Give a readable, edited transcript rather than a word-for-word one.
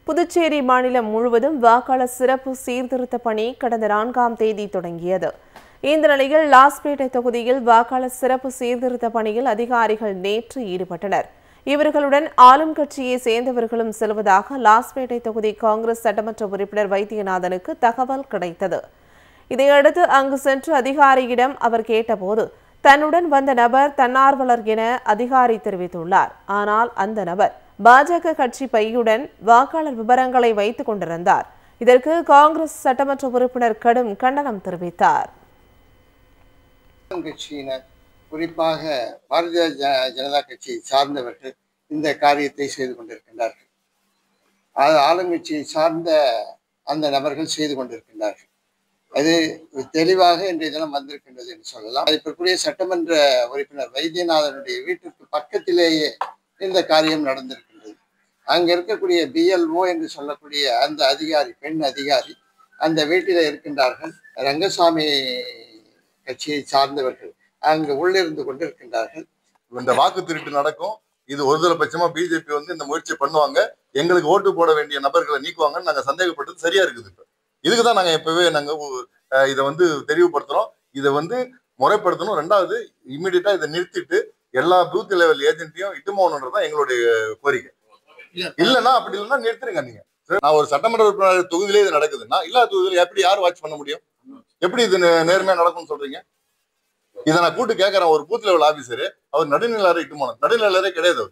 புதுச்சேரி மாநிலம் முழுவதும் வாக்காளர் சிறப்பு சீர்திருத்த பணி கடந்த 4ஆம் தேதி தொடங்கியது. இந்த நிலையில் லாஸ்பேட்டை தொகுதியில் வாக்காளர் சிறப்பு சீர்திருத்த பணியில் அதிகாரிகள் நேற்று ஈடுபட்டனர். இவர்களுடன் ஆளும் கட்சியை சேர்ந்தவர்களும் செல்வதாக லாஸ்பேட்டை தொகுதி காங்கிரஸ் சட்டமன்ற உறுப்பினர் வைத்தியநாதனுக்கு தகவல் கிடைத்தது. இதையடுத்து அங்கு சென்று அதிகாரியிடம் அவர் கேட்டபோது தன்னுடன் வந்த நபர் தன்னார்வலர் என அதிகாரி தெரிவித்துள்ளார். ஆனால் அந்த நபர் பாஜக கட்சி பையுடன் வாக்காளர் விவரங்களை வைத்துக் கொண்டிருந்தார். இதற்கு காங்கிரஸ் சட்டமன்ற உறுப்பினர் கடும் கண்டனம் தெரிவித்தார். கட்சியினர் குறிப்பாக பாரதிய ஜனதா கட்சியை சார்ந்தவர்கள் இந்த காரியத்தை செய்து கொண்டிருக்கின்றார்கள். ஆளுங்கட்சியை சார்ந்த அந்த நபர்கள் செய்து கொண்டிருக்கின்றார்கள். அது தெளிவாக இன்றைய தினம் வந்திருக்கின்றது என்று சொல்லலாம். இப்போதைய சட்டமன்ற உறுப்பினர் வைத்தியநாதனுடைய வீட்டிற்கு பக்கத்திலேயே இந்த காரியம் நடந்திருக்கின்றது. அங்க இருக்கக்கூடிய BLO என்று சொல்லக்கூடிய அந்த அதிகாரி, பெண் அதிகாரி அந்த வீட்டில் இருக்கின்றார்கள். ரங்கசாமி கட்சியை சார்ந்தவர்கள் அங்கு உள்ளிருந்து கொண்டிருக்கின்றார்கள். இந்த வாக்கு திருட்டு நடக்கும். இது ஒருதலை பட்சமா பிஜேபி இந்த முயற்சி பண்ணுவாங்க. எங்களுக்கு ஓட்டு போட வேண்டிய நபர்களை நீக்குவாங்கன்னு நாங்க சந்தேகப்பட்டது சரியா இருக்குது. இப்ப இதுக்குதான் நாங்க எப்பவே நாங்க இதை தெளிவுபடுத்துறோம். இதை முறைப்படுத்தணும். ரெண்டாவது, இம்மிடியட்டா இதை நிறுத்திட்டு எல்லா பூத் லெவல் ஏஜென்ட்டையும் இட்டுமோன்றதுதான் எங்களுடைய கோரிக்கை. இல்லைன்னா அப்படி இல்லைன்னா நிறுத்துறீங்க. நீங்க நான் ஒரு சட்டமன்ற உறுப்பினர் தொகுதியிலே இது நடக்குதுன்னா எல்லா தொகுதியிலும் எப்படி யார் வாட்ச் பண்ண முடியும்? எப்படி இது நேர்மையா நடக்கும்னு சொல்றீங்க? இதை நான் கூட்டு கேட்கறேன். ஒரு பூத் லெவல் ஆபீசரு அவர் நடுநிலையாரை இட்டுமோனம். நடுநிலையாரே கிடையாது.